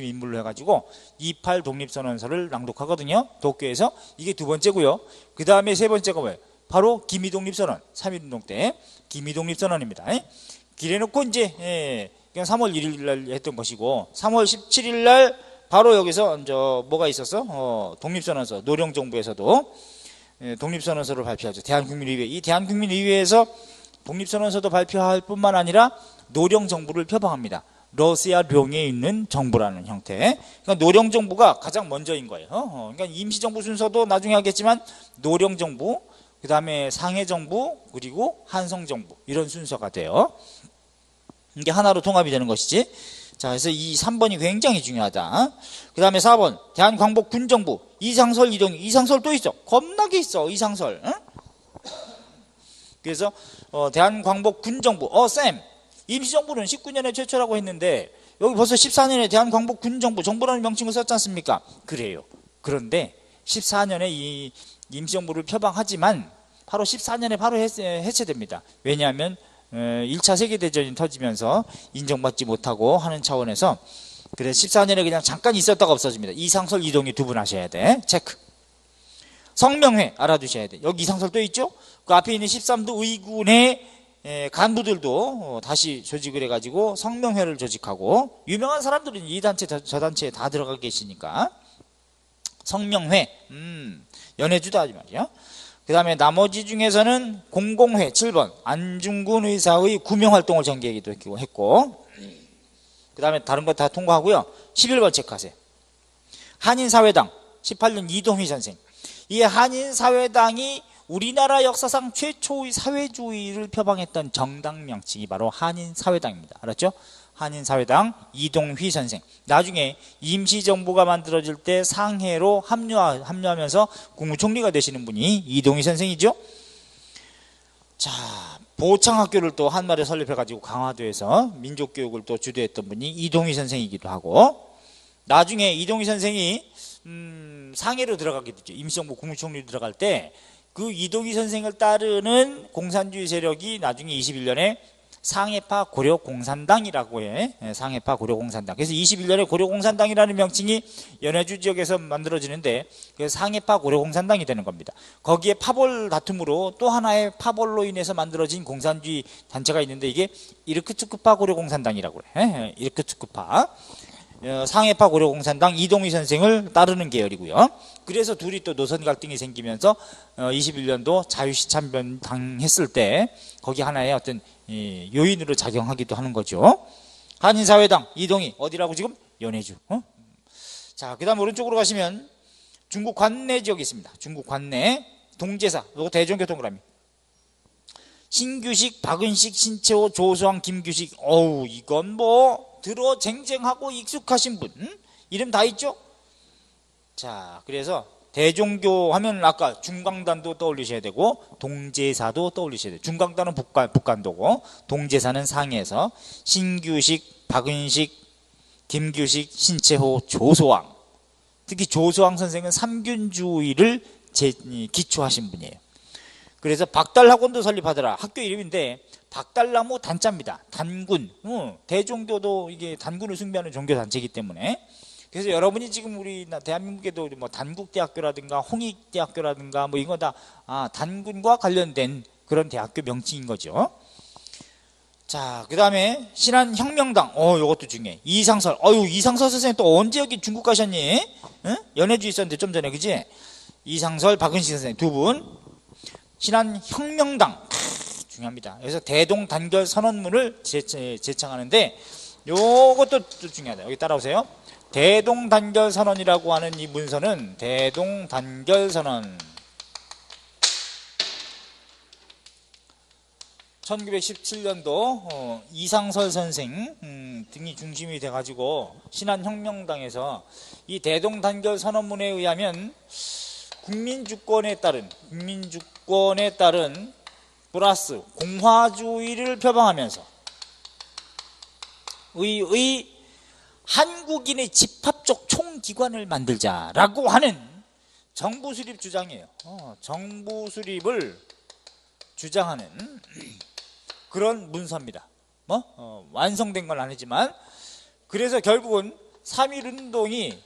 Speaker 1: 인물로 해가지고 28 독립선언서를 낭독하거든요. 도쿄에서. 이게 두 번째고요. 그 다음에 세 번째가 뭐예요? 바로 기미독립선언. 3.1운동 때 기미독립선언입니다. 기래놓고 이제 그냥 3월 1일 날 했던 것이고 3월 17일 날 바로 여기서 뭐가 있었어? 독립선언서 노령정부에서도 독립선언서를 발표하죠. 대한국민의회. 이 대한국민의회에서 독립선언서도 발표할 뿐만 아니라 노령정부를 표방합니다. 러시아령에 있는 정부라는 형태. 그러니까 노령정부가 가장 먼저인 거예요. 그러니까 임시정부 순서도 나중에 하겠지만 노령정부, 그 다음에 상해정부, 그리고 한성정부 이런 순서가 돼요. 이게 하나로 통합이 되는 것이지. 자, 그래서 이 3번이 굉장히 중요하다. 그 다음에 4번 대한광복 군정부 이상설 이동희. 이상설 또 있어. 겁나게 있어 이상설. 응? 그래서 대한광복 군정부. 쌤 임시정부는 19년에 최초라고 했는데 여기 벌써 14년에 대한광복 군정부 정부라는 명칭을 썼지 않습니까? 그래요. 그런데 14년에 이 임시정부를 표방하지만 바로 14년에 바로 해체됩니다. 왜냐하면 1차 세계대전이 터지면서 인정받지 못하고 하는 차원에서. 그래서 14년에 그냥 잠깐 있었다가 없어집니다. 이상설 이동희 두 분 하셔야 돼. 체크. 성명회 알아두셔야 돼. 여기 이상설 또 있죠? 그 앞에 있는 13도 의군의 간부들도 다시 조직을 해가지고 성명회를 조직하고 유명한 사람들은 이 단체 저 단체에 다 들어가 계시니까 성명회 연해주도 하지 말이야. 그 다음에 나머지 중에서는 공공회 7번 안중근 의사의 구명활동을 전개하기도 했고, 그 다음에 다른 거 다 통과하고요. 11번 체크하세요. 한인사회당 18년 이동휘 선생. 이 한인사회당이 우리나라 역사상 최초의 사회주의를 표방했던 정당 명칭이 바로 한인사회당입니다. 알았죠? 한인사회당 이동휘 선생. 나중에 임시정부가 만들어질 때 상해로 합류하면서 국무총리가 되시는 분이 이동휘 선생이죠. 자, 보창학교를 또 한말에 설립해가지고 강화도에서 민족교육을 또 주도했던 분이 이동휘 선생이기도 하고, 나중에 이동휘 선생이 상해로 들어가게 됐죠. 임시정부 국무총리로 들어갈 때 그 이동휘 선생을 따르는 공산주의 세력이 나중에 21년에 상해파 고려공산당이라고 해. 상해파 고려공산당. 그래서 21년에 고려공산당이라는 명칭이 연해주 지역에서 만들어지는데 그래서 상해파 고려공산당이 되는 겁니다. 거기에 파벌 다툼으로 또 하나의 파벌로 인해서 만들어진 공산주의 단체가 있는데 이게 이르크츠크파 고려공산당이라고 해. 이르크츠크파. 상해파 고려공산당 이동휘 선생을 따르는 계열이고요. 그래서 둘이 또 노선 갈등이 생기면서 21년도 자유시 참변 당했을 때 거기 하나의 어떤 요인으로 작용하기도 하는 거죠. 한인사회당 이동희 어디라고 지금? 연해주. 자, 그 다음 오른쪽으로 가시면 중국 관내 지역이 있습니다. 중국 관내 동제사, 이거 대종교통그라미. 신규식, 박은식, 신채호, 조수왕, 김규식. 어우, 이건 뭐 들어 쟁쟁하고 익숙하신 분 이름 다 있죠? 자, 그래서 대종교 하면 아까 중광단도 떠올리셔야 되고 동제사도 떠올리셔야 돼요. 중광단은 북간도고 동제사는 상해에서 신규식, 박은식, 김규식, 신채호, 조소왕. 특히 조소왕 선생은 삼균주의를 기초하신 분이에요. 그래서 박달학원도 설립하더라. 학교 이름인데 박달나무 단자입니다. 단군. 대종교도 이게 단군을 숭배하는 종교 단체이기 때문에. 그래서 여러분이 지금 우리 대한민국에도 뭐 단국대학교라든가 홍익대학교라든가 뭐 이거 다 단군과 관련된 그런 대학교 명칭인 거죠. 자, 그 다음에 신한혁명당. 요것도 중요해. 이상설. 이상설 선생님 또 언제 여기 중국 가셨니? 응? 연해주 있었는데 좀 전에, 그지? 이상설, 박은식 선생님 두 분. 신한혁명당. 중요합니다. 그래서 대동단결 선언문을 제청하는데 요것도 또 중요하다. 여기 따라오세요. 대동단결 선언이라고 하는 이 문서는 대동단결 선언 1917년도 이상설 선생 등이 중심이 돼가지고 신한혁명당에서 이 대동단결 선언문에 의하면 국민주권에 따른 플러스 공화주의를 표방하면서 의 한국인의 집합적 총기관을 만들자라고 하는 정부 수립 주장이에요. 정부 수립을 주장하는 그런 문서입니다. 완성된 건 아니지만, 그래서 결국은 3.1운동이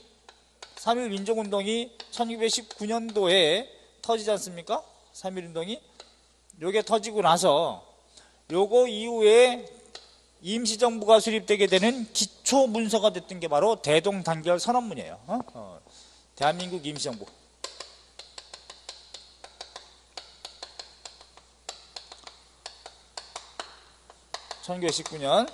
Speaker 1: 3.1 민족운동이 1919년도에 터지지 않습니까? 3.1운동이 요게 터지고 나서 요거 이후에 임시정부가 수립되게 되는 기초 문서가 됐던 게 바로 대동단결 선언문이에요. 대한민국 임시정부. (1919년)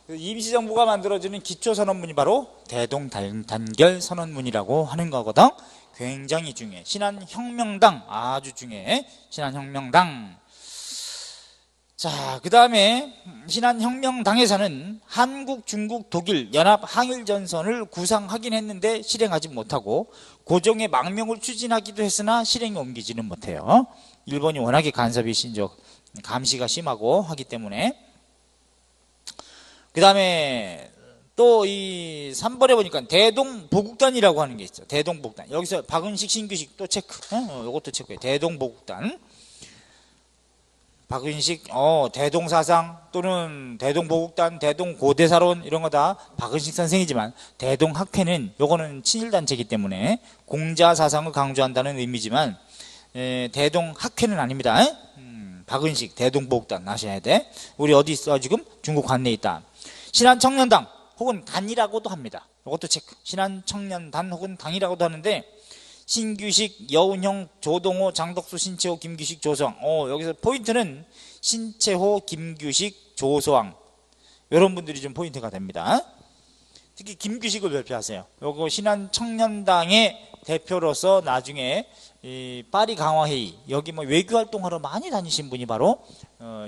Speaker 1: 임시정부가 만들어지는 기초선언문이 바로 대동단결 선언문이라고 하는 거거든. 굉장히 중요해. 신한혁명당 아주 중요해. 신한혁명당. 자, 그 다음에 신한혁명당에서는 한국, 중국, 독일 연합 항일전선을 구상하긴 했는데 실행하지 못하고 고종의 망명을 추진하기도 했으나 실행에 옮기지는 못해요. 일본이 워낙에 간섭이 감시가 심하고 하기 때문에. 그 다음에 또 이 3번에 보니까 대동보국단이라고 하는 게 있죠. 대동보국단. 여기서 박은식, 신규식 또 체크. 이것도 체크해. 대동보국단. 박은식, 대동사상 또는 대동보국단, 대동고대사론 이런 거 다 박은식 선생이지만, 대동학회는 요거는 친일단체이기 때문에 공자사상을 강조한다는 의미지만, 대동학회는 아닙니다. 박은식, 대동보국단 아셔야 돼. 우리 어디 있어? 지금 중국 관내에 있다. 신한청년당 혹은 단이라고도 합니다. 이것도 체크. 신한청년단 혹은 당이라고도 하는데, 신규식, 여운형, 조동호, 장덕수, 신채호, 김규식, 조소왕. 여기서 포인트는 신채호, 김규식, 조소왕. 이런 분들이 좀 포인트가 됩니다. 특히 김규식을 발표하세요. 요거 신한청년당의 대표로서 나중에 이 파리 강화회의, 여기 뭐 외교활동하러 많이 다니신 분이 바로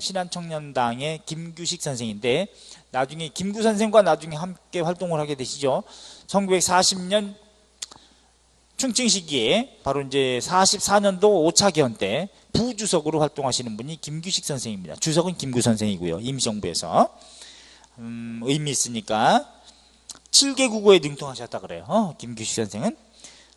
Speaker 1: 신한청년당의 김규식 선생인데, 나중에 김구 선생과 나중에 함께 활동을 하게 되시죠. 1940년 충칭 시기에 바로 이제 44년도 5차 개헌 때 부주석으로 활동하시는 분이 김규식 선생입니다. 주석은 김구 선생이고요. 임시정부에서. 의미 있으니까 7개 국어에 능통하셨다 그래요. 김규식 선생은.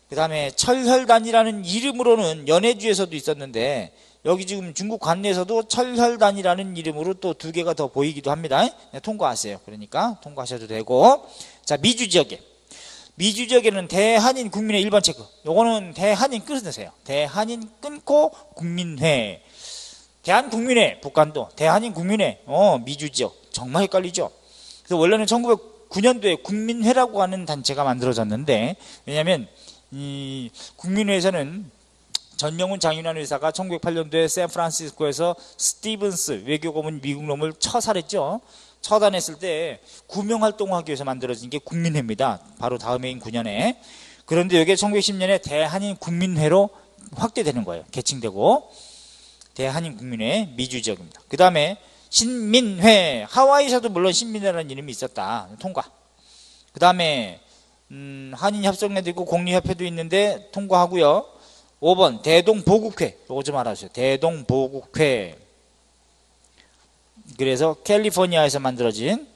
Speaker 1: 그 다음에 철혈단이라는 이름으로는 연해주에서도 있었는데, 여기 지금 중국 관내에서도 철혈단이라는 이름으로 또 2개가 더 보이기도 합니다. 통과하세요. 그러니까 통과하셔도 되고. 자, 미주 지역에는 대한인 국민회 1번 체크. 요거는 대한인 끊으세요. 대한인 끊고 국민회. 대한국민회, 북한도 대한인 국민회. 미주 지역. 정말 헷갈리죠. 그래서 원래는 1909년도에 국민회라고 하는 단체가 만들어졌는데, 왜냐하면 이 국민회에서는 전명훈 장윤환 의사가 1908년도에 샌프란시스코에서 스티븐스 외교고문 미국 놈을 처살했죠. 처단했을 때 구명활동을 하기 위해서 만들어진 게 국민회입니다. 바로 다음 해인 9년에. 그런데 이게 1910년에 대한인 국민회로 확대되는 거예요. 개칭되고. 대한인 국민회 미주 지역입니다. 그 다음에 신민회, 하와이에서도 물론 신민회라는 이름이 있었다. 통과. 그 다음에 한인협정회도 있고 공리협회도 있는데 통과하고요. 5번 대동보국회, 이거 좀 알아주세요. 대동보국회. 그래서 캘리포니아에서 만들어진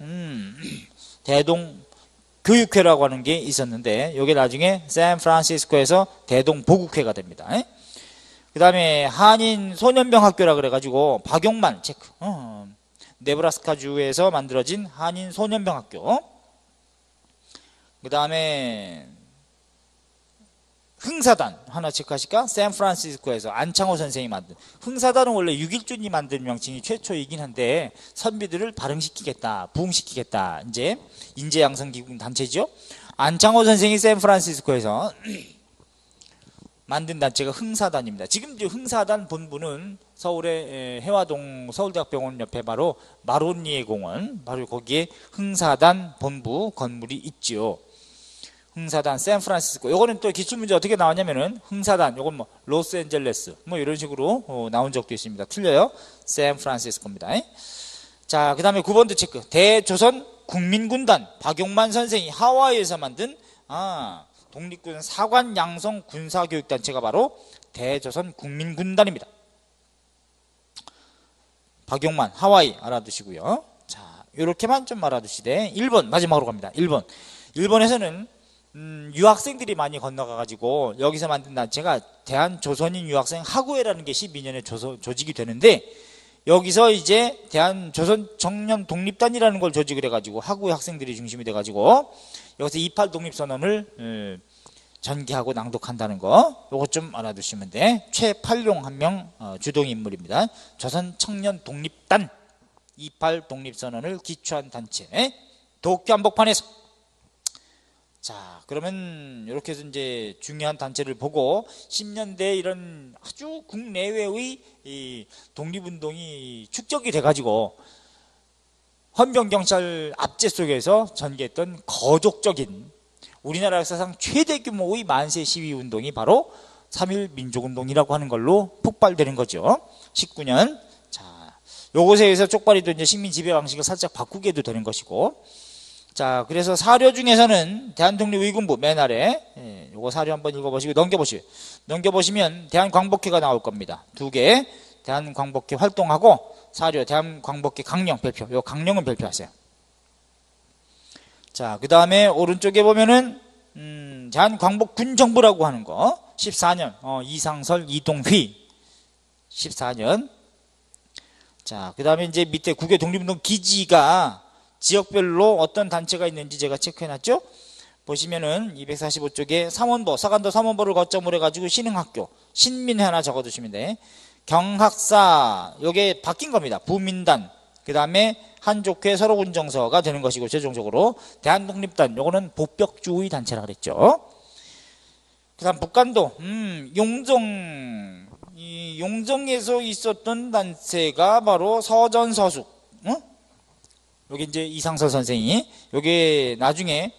Speaker 1: 대동교육회라고 하는 게 있었는데, 이게 나중에 샌프란시스코에서 대동보국회가 됩니다. 그 다음에 한인 소년병학교라 그래가지고 박용만 체크. 네브라스카주에서 만들어진 한인 소년병학교. 그 다음에 흥사단 하나 체크하실까? 샌프란시스코에서 안창호 선생이 만든. 흥사단은 원래 6.1준이 만든 명칭이 최초이긴 한데 선비들을 발흥시키겠다, 부흥시키겠다, 이제 인재양성기금 단체죠. 안창호 선생이 샌프란시스코에서 만든 단체가 흥사단입니다. 지금 이제 흥사단 본부는 서울의 해화동 서울대학병원 옆에 바로 마로니에 공원, 바로 거기에 흥사단 본부 건물이 있죠. 흥사단 샌프란시스코. 요거는 또 기출문제 어떻게 나왔냐면은 흥사단, 요건 뭐 로스앤젤레스 뭐 이런 식으로 나온 적도 있습니다. 틀려요. 샌프란시스코입니다. 자, 그 다음에 9번도 체크. 대조선 국민군단, 박용만 선생이 하와이에서 만든 독립군 사관 양성 군사교육단체가 바로 대조선 국민군단입니다. 박용만, 하와이 알아두시고요. 자, 요렇게만 좀 알아두시되 1번 마지막으로 갑니다. 1번에서는 유학생들이 많이 건너가가지고 여기서 만든 단체가 대한조선인 유학생 학우회라는 게 12년에 조직이 되는데, 여기서 이제 대한조선 청년 독립단이라는 걸 조직을 해가지고 학우회 학생들이 중심이 돼가지고 여기서 28 독립선언을 전개하고 낭독한다는 거, 요거 좀 알아두시면 돼. 최팔룡 한 명 주동 인물입니다. 조선 청년 독립단 28 독립선언을 기초한 단체, 도쿄 한복판에서. 자, 그러면 이렇게 해서 이제 중요한 단체를 보고 10년대 이런 아주 국내외의 이 독립운동이 축적이 돼가지고 헌병경찰 압제 속에서 전개했던 거족적인 우리나라 역사상 최대 규모의 만세 시위 운동이 바로 3.1 민족운동이라고 하는 걸로 폭발되는 거죠. 19년. 자, 요것에 의해서 쪽발이도 이제 식민 지배 방식을 살짝 바꾸게 도 되는 것이고. 자, 그래서 사료 중에서는 대한독립의군부 맨 아래, 요거 사료 한번 읽어보시고 넘겨보시면 대한광복회가 나올 겁니다. 2개 대한광복회 활동하고 사료 대한광복회 강령 별표, 요 강령은 별표하세요. 자, 그 다음에 오른쪽에 보면은 대한광복군정부라고 하는 거 14년 이상설 이동휘 14년. 자, 그 다음에 이제 밑에 국외 독립운동 기지가 지역별로 어떤 단체가 있는지 제가 체크해놨죠. 보시면은 245쪽에 삼원보, 사간도 삼원보를 거점으로 해가지고 신흥학교, 신민회 하나 적어두시면 돼. 경학사, 요게 바뀐 겁니다. 부민단, 그 다음에 한족회 서로군정서가 되는 것이고, 최종적으로 대한독립단, 요거는 복벽주의 단체라 그랬죠. 그 다음 북간도, 용정에서 있었던 단체가 바로 서전서숙, 여기 이제 이상설 선생이, 요게 나중에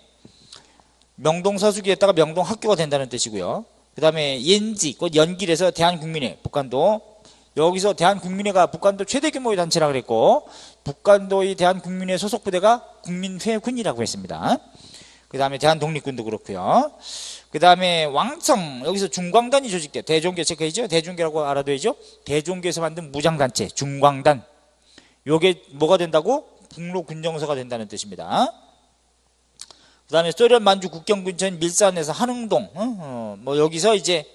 Speaker 1: 명동서숙이었다가 명동학교가 된다는 뜻이고요. 그 다음에 옌지, 곧 연길에서 대한국민회, 북간도, 여기서 대한국민회가 북간도 최대 규모의 단체라 그랬고, 북간도의 대한국민회 소속 부대가 국민회군이라고 했습니다. 그 다음에 대한독립군도 그렇고요. 그 다음에 왕청, 여기서 중광단이 조직돼요. 대종교 체크해죠. 대종교라고 알아둬야죠. 대종교에서 만든 무장단체 중광단, 요게 뭐가 된다고? 북로군정서가 된다는 뜻입니다. 그 다음에 소련 만주 국경 근처인 밀산에서 한흥동, 뭐 여기서 이제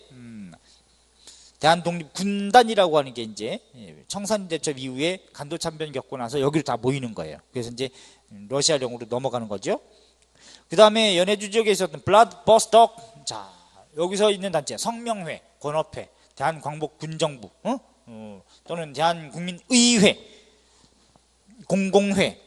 Speaker 1: 대한독립군단이라고 하는 게 이제 청산대첩 이후에 간도참변 겪고 나서 여기로 다 모이는 거예요. 그래서 이제 러시아령으로 넘어가는 거죠. 그 다음에 연해주 지역에 있었던 블라드버스톡, 자, 여기서 있는 단체 성명회, 권업회, 대한광복군정부, 또는 대한국민의회, 공공회,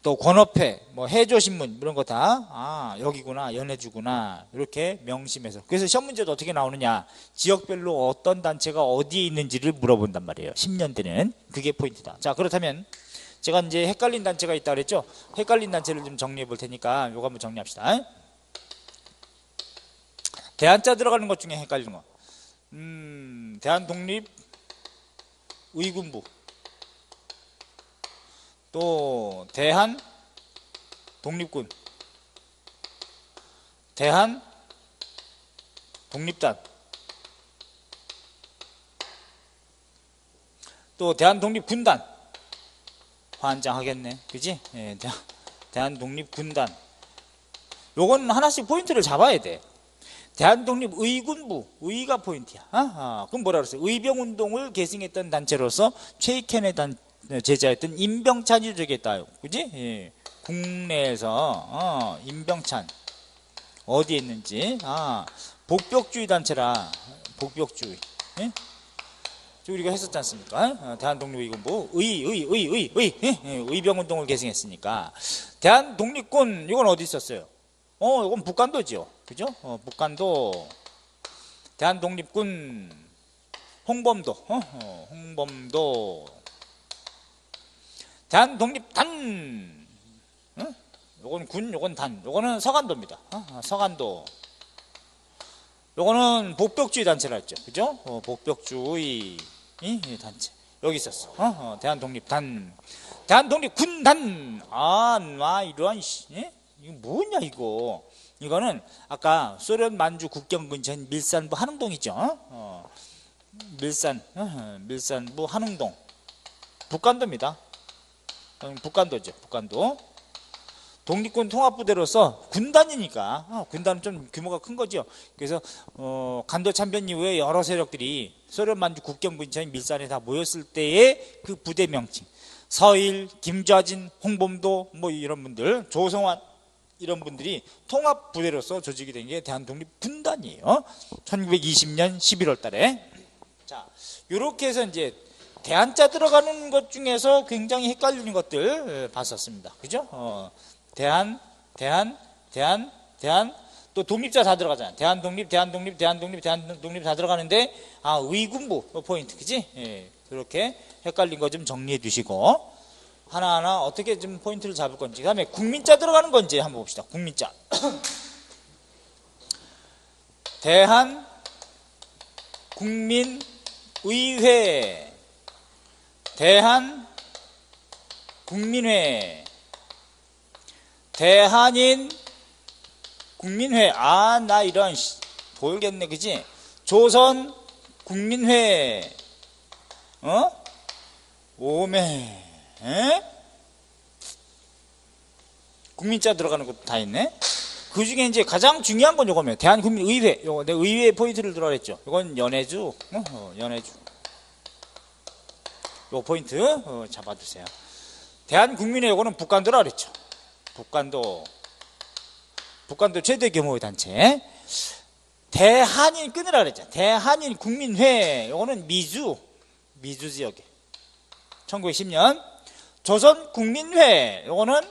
Speaker 1: 또 권업회, 뭐 해조신문 이런 거 다 여기구나, 연해주구나, 이렇게 명심해서. 그래서 시험 문제도 어떻게 나오느냐, 지역별로 어떤 단체가 어디에 있는지를 물어본단 말이에요. 10년대는 그게 포인트다. 자, 그렇다면 제가 이제 헷갈린 단체가 있다 그랬죠. 헷갈린 단체를 좀 정리해 볼 테니까 요거 한번 정리합시다. 대한자 들어가는 것 중에 헷갈리는 거, 대한독립의군부, 또 대한독립군, 대한독립단, 또 대한독립군단. 환장하겠네, 그지? 예, 대한독립군단. 요건 하나씩 포인트를 잡아야 돼. 대한독립의군부, 의가 포인트야. 그럼 뭐라 그랬어요? 의병운동을 계승했던 단체로서 최익현의 제자였던 임병찬이 조직했다, 그지? 예. 국내에서 임병찬 어디에 있는지, 복벽주의 단체라. 복벽주의, 예? 우리가 했었지 않습니까? 대한독립의군부, 의병운동을 계승했으니까. 대한독립군, 이건 어디 있었어요? 이건 북간도죠, 그죠? 북간도, 대한독립군 홍범도, 홍범도. 대한독립단, 요건 군, 요건 단, 요거는 서간도입니다. 서간도. 요거는 복벽주의 단체라 했죠. 그죠? 복벽주의 단체. 여기 있었어. 대한독립단. 대한독립군단. 이러한, 이거 뭐냐, 이거. 이거는 아까 소련 만주 국경 근처인 밀산부 한흥동이죠. 밀산부 한흥동. 북간도입니다. 북간도죠. 북간도. 독립군 통합부대로서 군단이니까 군단은 좀 규모가 큰 거죠. 그래서 간도 참변 이후에 여러 세력들이 소련 만주 국경 근처인 밀산에 다 모였을 때의 그 부대 명칭, 서일, 김좌진, 홍범도 뭐 이런 분들, 조성환 이런 분들이 통합부대로서 조직이 된 게 대한독립군단이에요. 1920년 11월 달에. 자, 요렇게 해서 이제 대한자 들어가는 것 중에서 굉장히 헷갈리는 것들 봤었습니다. 그죠? 대한, 또 독립자 다 들어가잖아요. 대한독립 다 들어가는데, 의군부 포인트, 그지? 예, 그렇게 헷갈린 거 좀 정리해 두시고, 하나하나 어떻게 좀 포인트를 잡을 건지, 그 다음에 국민자 들어가는 건지 한번 봅시다. 국민자. 대한국민의회, 대한국민회, 대한인 국민회. 나 이런 보이겠네, 그지? 조선국민회, 오메, 국민자 들어가는 것도 다 있네. 그 중에 이제 가장 중요한 건 요거면 대한국민의회. 요거 내가 의회 포인트를 들어가 그랬죠. 요건 연해주, 연해주. 요 포인트 잡아두세요. 대한국민회 요거는 북간도라 그랬죠. 북간도 최대 규모의 단체. 대한인 끊으라 그랬죠. 대한인 국민회 요거는 미주 지역에 1910년. 조선국민회 요거는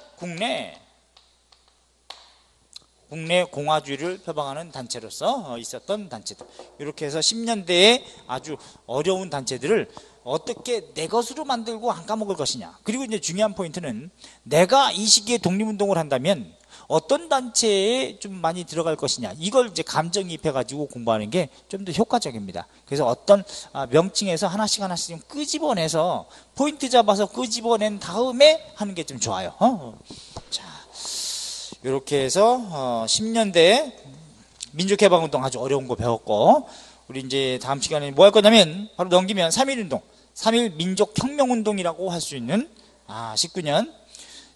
Speaker 1: 국내 공화주의를 표방하는 단체로서 있었던 단체들. 이렇게 해서 10년대에 아주 어려운 단체들을 어떻게 내 것으로 만들고 안 까먹을 것이냐. 그리고 이제 중요한 포인트는 내가 이 시기에 독립운동을 한다면 어떤 단체에 좀 많이 들어갈 것이냐. 이걸 이제 감정이입해가지고 공부하는 게 좀 더 효과적입니다. 그래서 어떤 명칭에서 하나씩 좀 끄집어내서 포인트 잡아서 끄집어낸 다음에 하는 게 좀 좋아요. 자, 이렇게 해서 10년대 민족해방운동 아주 어려운 거 배웠고, 우리 이제 다음 시간에 뭐 할 거냐면 바로 넘기면 3.1운동, 3.1 민족혁명운동이라고 할 수 있는 19년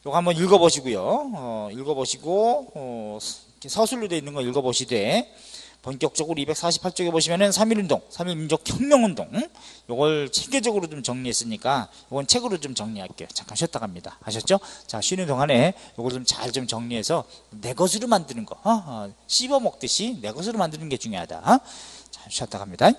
Speaker 1: 요거 한번 읽어보시고요. 읽어보시고 서술로 되어 있는 거 읽어보시되 본격적으로 248쪽에 보시면은 3.1운동, 3.1 민족혁명운동 요걸 체계적으로 좀 정리했으니까 요건 책으로 좀 정리할게요. 잠깐 쉬었다 갑니다. 아셨죠? 자, 쉬는 동안에 요걸 좀 잘 좀 정리해서 내 것으로 만드는 거, 씹어 먹듯이 내 것으로 만드는 게 중요하다. 자, 쉬었다 갑니다.